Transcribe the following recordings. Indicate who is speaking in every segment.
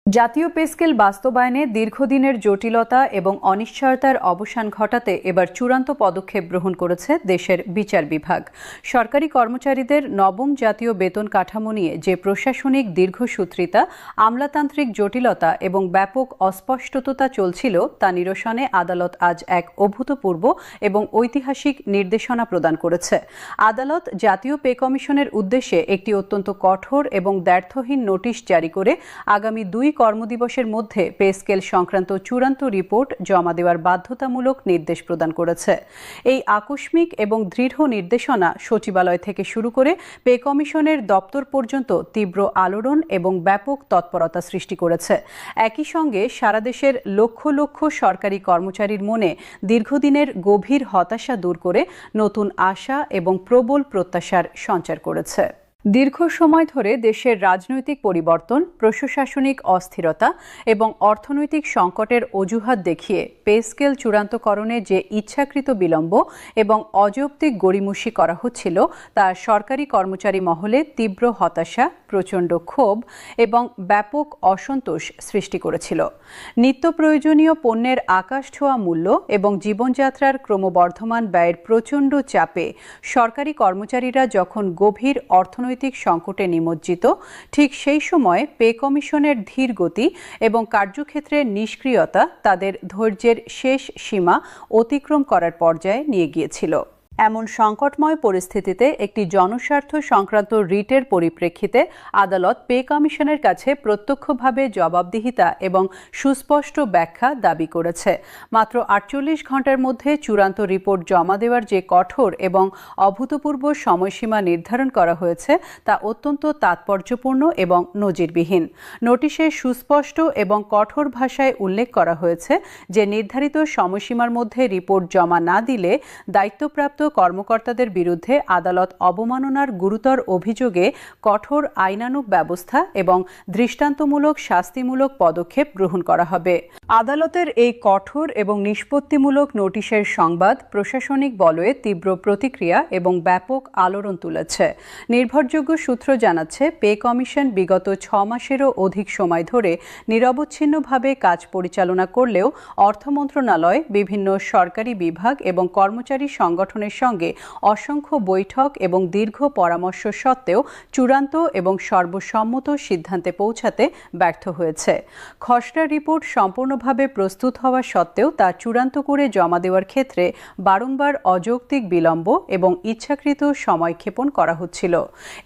Speaker 1: জাতীয় pay scale বাস্তবায়নে দীর্ঘদিনের জটিলতা এবং অনিশ্চয়তার অবসান ঘটাতে এবার চূড়ান্ত পদক্ষেপ গ্রহণ করেছে দেশের বিচার বিভাগ। সরকারি কর্মচারীদের নবম জাতীয় বেতন কাঠামো নিয়ে যে প্রশাসনিক দীর্ঘসূত্রিতা, আমলাতান্ত্রিক জটিলতা এবং ব্যাপক অস্পষ্টতা চলছিল তা নিরসনে আদালত আজ এক অভূতপূর্ব এবং ঐতিহাসিক নির্দেশনা প্রদান করেছে। আদালত জাতীয় পে কমিশনের উদ্দেশ্যে একটি অত্যন্ত কঠোর এবং দ্ব্যর্থহীন নোটিশ জারি করে আগামী 2 কর্মদিবসের মধ্যে পে স্কেল সংক্রান্ত চূড়ান্ত রিপোর্ট জমা দেওয়ার বাধ্যতামূলক নির্দেশ প্রদান করেছে। এই আকস্মিক এবং দৃঢ় নির্দেশনা সচিবালয় থেকে শুরু করে পে কমিশনের দপ্তর পর্যন্ত তীব্র আলোড়ন এবং ব্যাপক তৎপরতা সৃষ্টি করেছে। একই সঙ্গে সারা দেশের লক্ষ লক্ষ সরকারি কর্মচারীর মনে দীর্ঘদিনের গভীর হতাশা দূর করে নতুন আশা এবং প্রবল প্রত্যাশার সঞ্চার করেছে। দীর্ঘ সময় ধরে দেশের রাজনৈতিক পরিবর্তন, প্রশাসনিক অস্থিরতা এবং অর্থনৈতিক সংকটের অজুহাত দেখিয়ে পে স্কেল চূড়ান্তকরণে যে ইচ্ছাকৃত বিলম্ব এবং অযৌক্তিক গড়িমসি করা হচ্ছিল তা সরকারি কর্মচারী মহলে তীব্র হতাশা, প্রচণ্ড ক্ষোভ এবং ব্যাপক অসন্তোষ সৃষ্টি করেছিল। নিত্য প্রয়োজনীয় পণ্যের আকাশ ছোঁয়া মূল্য এবং জীবনযাত্রার ক্রমবর্ধমান ব্যয়ের প্রচণ্ড চাপে সরকারি কর্মচারীরা যখন গভীর অর্থনৈতিক সংকটে নিমজ্জিত, ঠিক সেই সময় পে কমিশনের ধীর গতি এবং কার্যক্ষেত্রের নিষ্ক্রিয়তা তাদের ধৈর্যের শেষ সীমা অতিক্রম করার পর্যায়ে নিয়ে গিয়েছিল। এমন সংকটময় পরিস্থিতিতে একটি জনস্বার্থ সংক্রান্ত রিটের পরিপ্রেক্ষিতে আদালত পে কমিশনের কাছে প্রত্যক্ষভাবে জবাবদিহিতা এবং সুস্পষ্ট ব্যাখ্যা দাবি করেছে। মাত্র 48 ঘণ্টার মধ্যে চূড়ান্ত রিপোর্ট জমা দেওয়ার যে কঠোর এবং অভূতপূর্ব সময়সীমা নির্ধারণ করা হয়েছে তা অত্যন্ত তাৎপর্যপূর্ণ এবং নজিরবিহীন। নোটিশে সুস্পষ্ট এবং কঠোর ভাষায় উল্লেখ করা হয়েছে যে নির্ধারিত সময়সীমার মধ্যে রিপোর্ট জমা না দিলে দায়িত্বপ্রাপ্ত কর্মকর্তাদের বিরুদ্ধে আদালত অবমাননার গুরুতর অভিযোগে কঠোর আইনানুগ ব্যবস্থা এবং দৃষ্টান্তমূলক শাস্তিমূলক পদক্ষেপ গ্রহণ করা হবে। আদালতের এই কঠোর এবং নিষ্পত্তিমূলক নোটিশের সংবাদ প্রশাসনিক বলয়ে তীব্র প্রতিক্রিয়া এবং ব্যাপক আলোড়ন তুলেছে। নির্ভরযোগ্য সূত্র জানাচ্ছে, পে কমিশন বিগত 6 মাসেরও অধিক সময় ধরে নিরবচ্ছিন্নভাবে কাজ পরিচালনা করলেও অর্থ মন্ত্রণালয়, বিভিন্ন সরকারি বিভাগ এবং কর্মচারী সংগঠনের সঙ্গে অসংখ্য বৈঠক এবং দীর্ঘ পরামর্শ সত্ত্বেও চূড়ান্ত এবং সর্বসম্মত সিদ্ধান্তে পৌঁছাতে ব্যর্থ হয়েছে। খসড়া রিপোর্ট সম্পূর্ণভাবে প্রস্তুত হওয়া সত্ত্বেও তা চূড়ান্ত করে জমা দেওয়ার ক্ষেত্রে বারংবার অযৌক্তিক বিলম্ব এবং ইচ্ছাকৃত সময়ক্ষেপণ করা হচ্ছিল।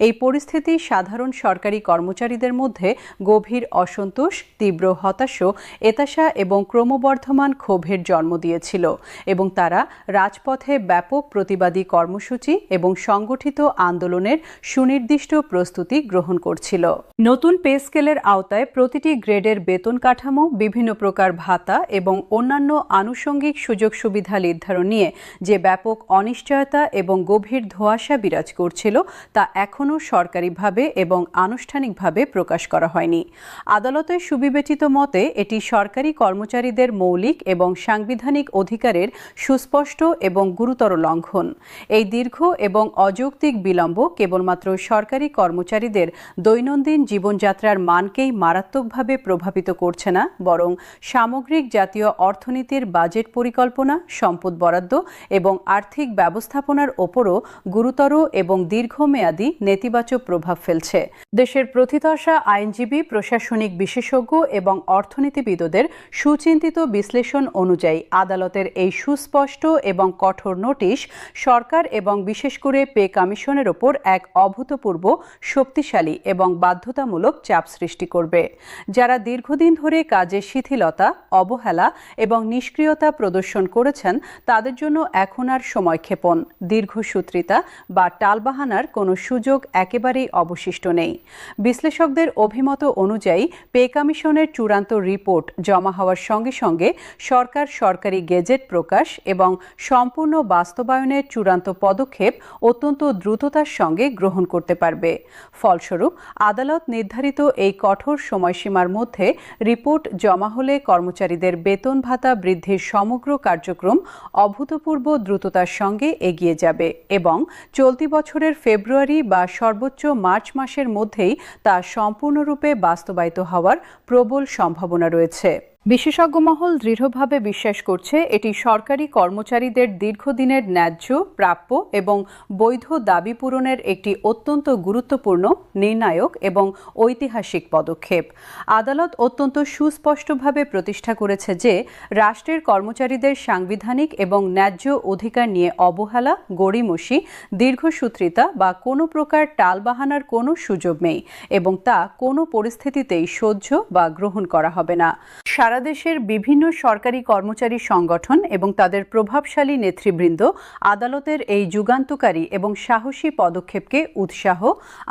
Speaker 1: এই পরিস্থিতি সাধারণ সরকারি কর্মচারীদের মধ্যে গভীর অসন্তোষ, তীব্র হতাশা এবং ক্রমবর্ধমান ক্ষোভের জন্ম দিয়েছিল এবং তারা রাজপথে ব্যাপক প্রতিবাদী কর্মসূচি এবং সংগঠিত আন্দোলনের সুনির্দিষ্ট প্রস্তুতি গ্রহণ করছিল। নতুন পে স্কেলের আওতায় প্রতিটি গ্রেডের বেতন কাঠামো, বিভিন্ন প্রকার ভাতা এবং অন্যান্য আনুষঙ্গিক সুযোগ সুবিধা নির্ধারণ নিয়ে যে ব্যাপক অনিশ্চয়তা এবং গভীর ধোঁয়াশা বিরাজ করছিল তা এখনও সরকারিভাবে এবং আনুষ্ঠানিকভাবে প্রকাশ করা হয়নি। আদালতের সুবিবেচিত মতে এটি সরকারি কর্মচারীদের মৌলিক এবং সাংবিধানিক অধিকারের সুস্পষ্ট এবং গুরুতর লঙ্ঘন। এই দীর্ঘ এবং অযৌক্তিক বিলম্ব কেবলমাত্র সরকারি কর্মচারীদের দৈনন্দিন জীবনযাত্রার মানকেই মারাত্মকভাবে প্রভাবিত করছে না, বরং সামগ্রিক জাতীয় অর্থনীতির বাজেট পরিকল্পনা, সম্পদ বরাদ্দ এবং আর্থিক ব্যবস্থাপনার ওপরও গুরুতর এবং দীর্ঘমেয়াদী নেতিবাচক প্রভাব ফেলছে। দেশের প্রথিতযশা আইনজীবী, প্রশাসনিক বিশেষজ্ঞ এবং অর্থনীতিবিদদের সুচিন্তিত বিশ্লেষণ অনুযায়ী আদালতের এই সুস্পষ্ট এবং কঠোর নোটিশ সরকার এবং বিশেষ করে পে কমিশনের ওপর এক অভূতপূর্ব, শক্তিশালী এবং বাধ্যতামূলক চাপ সৃষ্টি করবে। যারা দীর্ঘদিন ধরে কাজের শিথিলতা, অবহেলা এবং নিষ্ক্রিয়তা প্রদর্শন করেছেন তাদের জন্য এখন আর সময়ক্ষেপণ, দীর্ঘসূত্রিতা বা টালবাহানার কোনো সুযোগ একেবারেই অবশিষ্ট নেই। বিশ্লেষকদের অভিমত অনুযায়ী পে কমিশনের চূড়ান্ত রিপোর্ট জমা হওয়ার সঙ্গে সঙ্গে সরকার সরকারি গেজেট প্রকাশ এবং সম্পূর্ণ বাস্তবায়ন বাস্তবায়নের চূড়ান্ত পদক্ষেপ অত্যন্ত দ্রুততার সঙ্গে গ্রহণ করতে পারবে। ফলস্বরূপ আদালত নির্ধারিত এই কঠোর সময়সীমার মধ্যে রিপোর্ট জমা হলে কর্মচারীদের বেতন ভাতা বৃদ্ধির সমগ্র কার্যক্রম অভূতপূর্ব দ্রুততার সঙ্গে এগিয়ে যাবে এবং চলতি বছরের ফেব্রুয়ারি বা সর্বোচ্চ মার্চ মাসের মধ্যেই তা সম্পূর্ণরূপে বাস্তবায়িত হওয়ার প্রবল সম্ভাবনা রয়েছে। বিশেষজ্ঞ মহল দৃঢ়ভাবে বিশ্বাস করছে এটি সরকারি কর্মচারীদের দীর্ঘদিনের ন্যায্য, প্রাপ্য এবং বৈধ দাবি পূরণের একটি অত্যন্ত গুরুত্বপূর্ণ, নির্ণায়ক এবং ঐতিহাসিক পদক্ষেপ। আদালত অত্যন্ত সুস্পষ্টভাবে প্রতিষ্ঠা করেছে যে রাষ্ট্রের কর্মচারীদের সাংবিধানিক এবং ন্যায্য অধিকার নিয়ে অবহেলা, গড়িমসি, দীর্ঘসূত্রিতা বা কোনো প্রকার টালবাহানার কোনো সুযোগ নেই এবং তা কোনো পরিস্থিতিতেই সহ্য বা গ্রহণ করা হবে না। সারা দেশের বিভিন্ন সরকারি কর্মচারী সংগঠন এবং তাদের প্রভাবশালী নেতৃবৃন্দ আদালতের এই যুগান্তকারী এবং সাহসী পদক্ষেপকে উৎসাহ,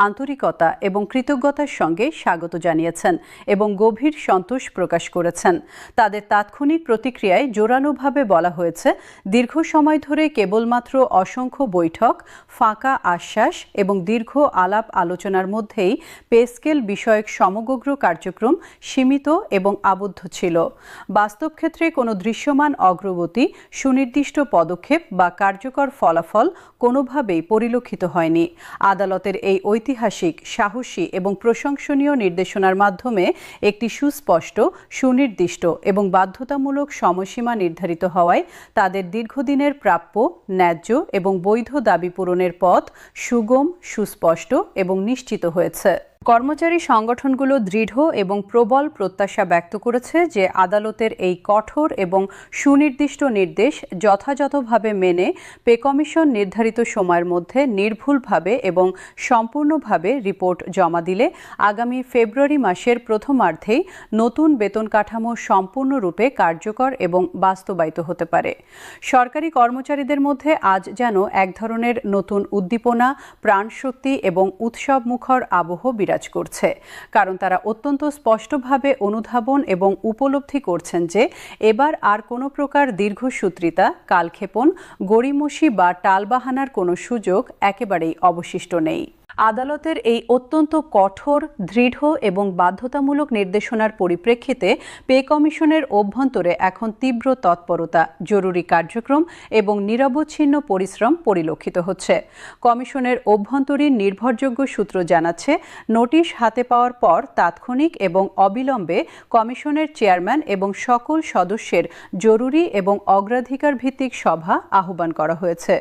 Speaker 1: আন্তরিকতা এবং কৃতজ্ঞতার সঙ্গে স্বাগত জানিয়েছেন এবং গভীর সন্তোষ প্রকাশ করেছেন। তাদের তাৎক্ষণিক প্রতিক্রিয়ায় জোরালোভাবে বলা হয়েছে, দীর্ঘ সময় ধরে কেবলমাত্র অসংখ্য বৈঠক, ফাঁকা আশ্বাস এবং দীর্ঘ আলাপ আলোচনার মধ্যেই পে স্কেল বিষয়ক সমগ্র কার্যক্রম সীমিত এবং আবদ্ধ ছিল। বাস্তব ক্ষেত্রে কোনো দৃশ্যমান অগ্রগতি, সুনির্দিষ্ট পদক্ষেপ বা কার্যকর ফলাফল কোনোভাবেই পরিলক্ষিত হয়নি। আদালতের এই ঐতিহাসিক, সাহসী এবং প্রশংসনীয় নির্দেশনার মাধ্যমে একটি সুস্পষ্ট, সুনির্দিষ্ট এবং বাধ্যতামূলক সময়সীমা নির্ধারিত হওয়ায় তাদের দীর্ঘদিনের প্রাপ্য, ন্যায্য এবং বৈধ দাবি পূরণের পথ সুগম, সুস্পষ্ট এবং নিশ্চিত হয়েছে। কর্মচারী সংগঠনগুলো দৃঢ় এবং প্রবল প্রত্যাশা ব্যক্ত করেছে যে আদালতের এই কঠোর এবং সুনির্দিষ্ট নির্দেশ যথাযথভাবে মেনে পে কমিশন নির্ধারিত সময়ের মধ্যে নির্ভুলভাবে এবং সম্পূর্ণভাবে রিপোর্ট জমা দিলে আগামী ফেব্রুয়ারি মাসের প্রথমার্ধেই নতুন বেতন কাঠামো সম্পূর্ণরূপে কার্যকর এবং বাস্তবায়িত হতে পারে। সরকারি কর্মচারীদের মধ্যে আজ যেন এক ধরনের নতুন উদ্দীপনা, প্রাণশক্তি এবং উৎসবমুখর আবহ বিরাজ করছে, কারণ তারা অত্যন্ত স্পষ্টভাবে অনুধাবন এবং উপলব্ধি করছেন যে এবার আর কোনো প্রকার দীর্ঘসূত্রিতা, কালক্ষেপণ, গড়িমসি বা টালবাহানার কোনো সুযোগ একেবারেই অবশিষ্ট নেই। আদালতের এই অত্যন্ত কঠোর, দৃঢ় এবং বাধ্যতামূলক নির্দেশনার পরিপ্রেক্ষিতে পে কমিশনের অভ্যন্তরে এখন তীব্র তৎপরতা, জরুরি কার্যক্রম এবং নিরবচ্ছিন্ন পরিশ্রম পরিলক্ষিত হচ্ছে। কমিশনের অভ্যন্তরীণ নির্ভরযোগ্য সূত্র জানাচ্ছে, নোটিশ হাতে পাওয়ার পর তাৎক্ষণিক এবং অবিলম্বে কমিশনের চেয়ারম্যান এবং সকল সদস্যের জরুরি এবং অগ্রাধিকার ভিত্তিক সভা আহ্বান করা হয়েছে।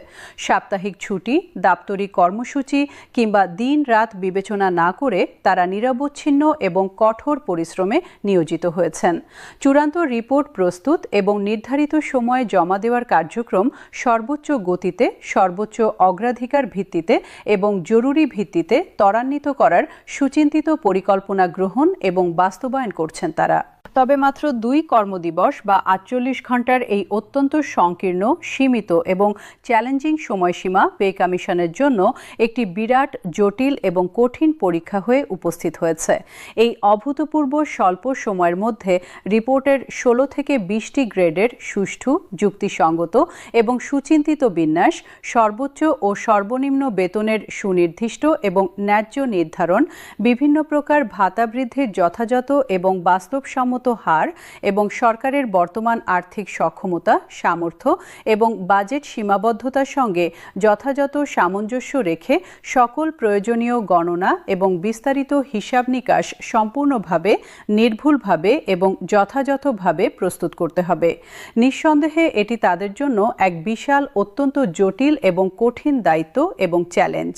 Speaker 1: সাপ্তাহিক ছুটি, দাপ্তরিক কর্মসূচি কিংবা দিন রাত বিবেচনা না করে তারা নিরবচ্ছিন্ন এবং কঠোর পরিশ্রমে নিয়োজিত হয়েছেন। চূড়ান্ত রিপোর্ট প্রস্তুত এবং নির্ধারিত সময়ে জমা দেওয়ার কার্যক্রম সর্বোচ্চ গতিতে, সর্বোচ্চ অগ্রাধিকার ভিত্তিতে এবং জরুরি ভিত্তিতে ত্বরান্বিত করার সুচিন্তিত পরিকল্পনা গ্রহণ এবং বাস্তবায়ন করছেন তারা। তবে মাত্র 2 কর্মদিবস বা 48 ঘণ্টার এই অত্যন্ত সংকীর্ণ, সীমিত এবং চ্যালেঞ্জিং সময়সীমা পে কমিশনের জন্য একটি বিরাট, জটিল এবং কঠিন পরীক্ষা হয়ে উপস্থিত হয়েছে। এই অভূতপূর্ব স্বল্প সময়ের মধ্যে রিপোর্টের 16 থেকে 20টি গ্রেডের সুষ্ঠু, যুক্তিসঙ্গত এবং সুচিন্তিত বিন্যাস, সর্বোচ্চ ও সর্বনিম্ন বেতনের সুনির্দিষ্ট এবং ন্যায্য নির্ধারণ, বিভিন্ন প্রকার ভাতা বৃদ্ধির যথাযথ এবং বাস্তবসম্মত হার এবং সরকারের বর্তমান আর্থিক সক্ষমতা, সামর্থ্য এবং বাজেট সীমাবদ্ধতার সঙ্গে যথাযথ সামঞ্জস্য রেখে সকল প্রয়োজনীয় গণনা এবং বিস্তারিত হিসাব নিকাশ সম্পূর্ণভাবে, নির্ভুলভাবে এবং যথাযথভাবে প্রস্তুত করতে হবে। নিঃসন্দেহে এটি তাদের জন্য এক বিশাল, অত্যন্ত জটিল এবং কঠিন দায়িত্ব এবং চ্যালেঞ্জ।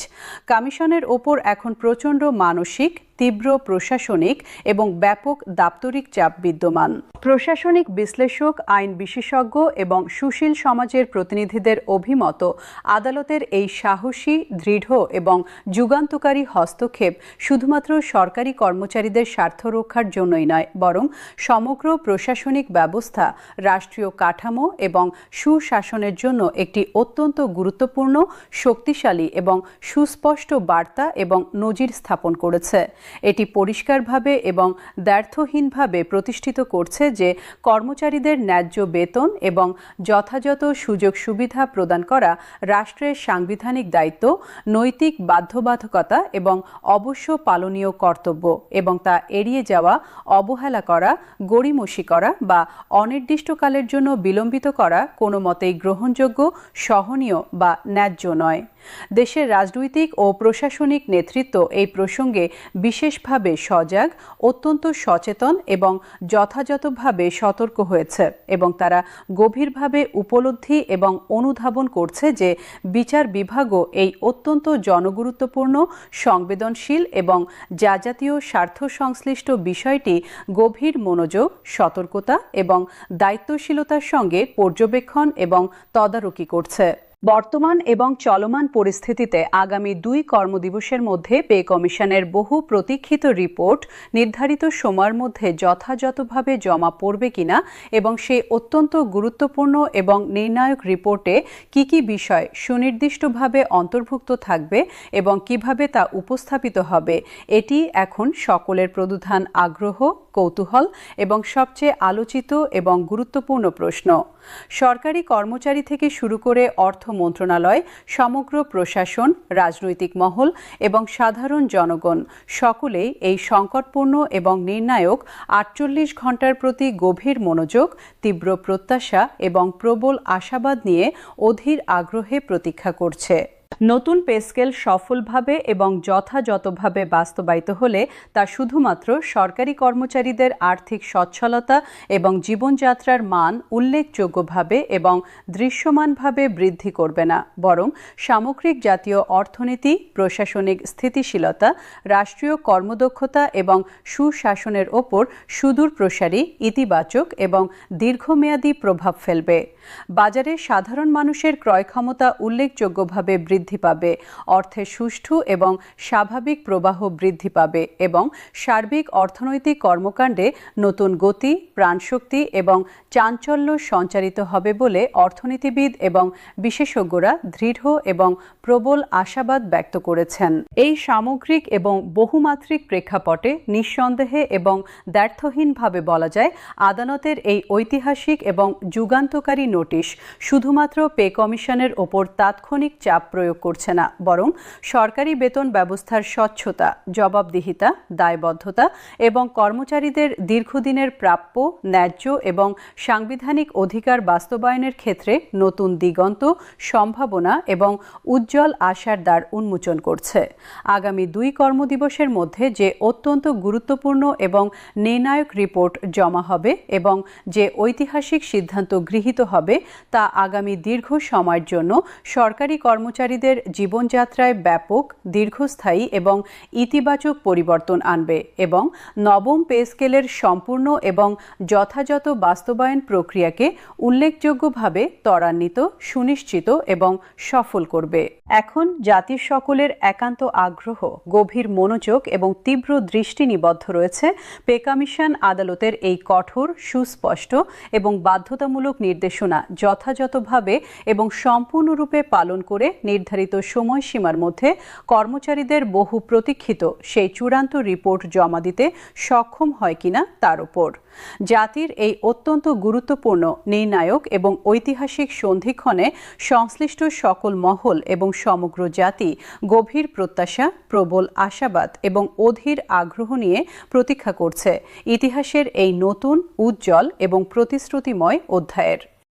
Speaker 1: কমিশনের ওপর এখন প্রচণ্ড মানসিক, তীব্র প্রশাসনিক এবং ব্যাপক দাপ্তরিক চাপ বিদ্যমান। প্রশাসনিক বিশ্লেষক, আইন বিশেষজ্ঞ এবং সুশীল সমাজের প্রতিনিধিদের অভিমত, আদালতের এই সাহসী, দৃঢ় এবং যুগান্তকারী হস্তক্ষেপ শুধুমাত্র সরকারি কর্মচারীদের স্বার্থ রক্ষার জন্যই নয়, বরং সমগ্র প্রশাসনিক ব্যবস্থা, রাষ্ট্রীয় কাঠামো এবং সুশাসনের জন্য একটি অত্যন্ত গুরুত্বপূর্ণ, শক্তিশালী এবং সুস্পষ্ট বার্তা এবং নজির স্থাপন করেছে। এটি পরিষ্কারভাবে এবং দ্ব্যর্থহীনভাবে প্রতিষ্ঠিত করছে যে কর্মচারীদের ন্যায্য বেতন এবং যথাযথ সুযোগ সুবিধা প্রদান করা রাষ্ট্রের সাংবিধানিক দায়িত্ব, নৈতিক বাধ্যবাধকতা এবং অবশ্য পালনীয় কর্তব্য, এবং তা এড়িয়ে যাওয়া, অবহেলা করা, গড়িমসি করা বা অনির্দিষ্টকালের জন্য বিলম্বিত করা কোনো মতেই গ্রহণযোগ্য, সহনীয় বা ন্যায্য নয়। দেশের রাজনৈতিক ও প্রশাসনিক নেতৃত্ব এই প্রসঙ্গে বিশেষভাবে সজাগ, অত্যন্ত সচেতন এবং যথাযথভাবে সতর্ক হয়েছে, এবং তারা গভীরভাবে উপলব্ধি এবং অনুধাবন করছে যে বিচার বিভাগও এই অত্যন্ত জনগুরুত্বপূর্ণ, সংবেদনশীল এবং যাজাতীয় স্বার্থ সংশ্লিষ্ট বিষয়টি গভীর মনোযোগ, সতর্কতা এবং দায়িত্বশীলতার সঙ্গে পর্যবেক্ষণ এবং তদারকি করছে। বর্তমান এবং চলমান পরিস্থিতিতে আগামী 2 কর্মদিবসের মধ্যে পে কমিশনের বহু প্রতীক্ষিত রিপোর্ট নির্ধারিত সময়ের মধ্যে যথাযথভাবে জমা পড়বে কিনা এবং সেই অত্যন্ত গুরুত্বপূর্ণ এবং নির্ণায়ক রিপোর্টে কি কি বিষয় সুনির্দিষ্টভাবে অন্তর্ভুক্ত থাকবে এবং কিভাবে তা উপস্থাপিত হবে, এটি এখন সকলের প্রধান আগ্রহ, কৌতূহল এবং সবচেয়ে আলোচিত এবং গুরুত্বপূর্ণ প্রশ্ন। সরকারি কর্মচারী থেকে শুরু করে অর্থ মন্ত্রণালয়, সমগ্র প্রশাসন, রাজনৈতিক মহল এবং সাধারণ জনগণ সকলেই এই সংকটপূর্ণ এবং নির্ণায়ক 48 ঘণ্টার প্রতি গভীর মনোযোগ, তীব্র প্রত্যাশা এবং প্রবল আশাবাদ নিয়ে অধীর আগ্রহে প্রতীক্ষা করছে। নতুন পে স্কেল সফলভাবে এবং যথাযথভাবে বাস্তবায়িত হলে তা শুধুমাত্র সরকারি কর্মচারীদের আর্থিক সচ্ছলতা এবং জীবনযাত্রার মান উল্লেখযোগ্যভাবে এবং দৃশ্যমানভাবে বৃদ্ধি করবে না, বরং সামগ্রিক জাতীয় অর্থনীতি, প্রশাসনিক স্থিতিশীলতা, রাষ্ট্রীয় কর্মদক্ষতা এবং সুশাসনের ওপর সুদূরপ্রসারী, ইতিবাচক এবং দীর্ঘমেয়াদী প্রভাব ফেলবে। বাজারে সাধারণ মানুষের ক্রয় ক্ষমতা উল্লেখযোগ্যভাবে বৃদ্ধি পাবে, অর্থের সুষ্ঠু এবং স্বাভাবিক প্রবাহ বৃদ্ধি পাবে এবং সার্বিক অর্থনৈতিক কর্মকাণ্ডে নতুন গতি, প্রাণশক্তি এবং চাঞ্চল্য সঞ্চারিত হবে বলে অর্থনীতিবিদ এবং বিশেষজ্ঞরা দৃঢ় এবং প্রবল আশাবাদ ব্যক্ত করেছেন। এই সামগ্রিক এবং বহুমাত্রিক প্রেক্ষাপটে নিঃসন্দেহে এবং দ্ব্যর্থহীনভাবে বলা যায়, আদালতের এই ঐতিহাসিক এবং যুগান্তকারী নোটিশ শুধুমাত্র পে কমিশনের ওপর তাৎক্ষণিক চাপ প্রয়োগ করছে না, বরং সরকারি বেতন ব্যবস্থার স্বচ্ছতা, জবাবদিহিতা, দায়বদ্ধতা এবং কর্মচারীদের দীর্ঘদিনের প্রাপ্য, ন্যায্য এবং সাংবিধানিক অধিকার বাস্তবায়নের ক্ষেত্রে নতুন দিগন্ত, সম্ভাবনা এবং উজ্জ্বল আশার দ্বার উন্মোচন করছে। আগামী 2 কর্মদিবসের মধ্যে যে অত্যন্ত গুরুত্বপূর্ণ এবং নির্ণায়ক রিপোর্ট জমা হবে এবং যে ঐতিহাসিক সিদ্ধান্ত গৃহীত হবে, তা আগামী দীর্ঘ সময়ের জন্য সরকারি কর্মচারীদের জীবনযাত্রায় ব্যাপক, দীর্ঘস্থায়ী এবং ইতিবাচক পরিবর্তন আনবে এবং নবম পে স্কেলের সম্পূর্ণ এবং যথাযথ বাস্তবায়ন প্রক্রিয়াকে উল্লেখযোগ্যভাবে ত্বরান্বিত, সুনিশ্চিত এবং সফল করবে। এখন জাতির সকলের একান্ত আগ্রহ, গভীর মনোযোগ এবং তীব্র দৃষ্টি নিবদ্ধ রয়েছে পে কমিশন আদালতের এই কঠোর, সুস্পষ্ট এবং বাধ্যতামূলক নির্দেশনা যথাযথভাবে এবং সম্পূর্ণরূপে পালন করে নির্ধারিত সময়সীমার মধ্যে কর্মচারীদের বহু প্রতীক্ষিত সেই চূড়ান্ত রিপোর্ট জমা দিতে সক্ষম হয় কিনা তার উপর। জাতির এই অত্যন্ত গুরুত্বপূর্ণ, নির্ণায়ক এবং ঐতিহাসিক সন্ধিক্ষণে সংশ্লিষ্ট সকল মহল এবং সমগ্র জাতি গভীর প্রত্যাশা, প্রবল আশাবাদ এবং অধীর আগ্রহ নিয়ে প্রতীক্ষা করছে ইতিহাসের এই নতুন, উজ্জ্বল এবং প্রতিশ্রুতিময় অধ্যায়ের।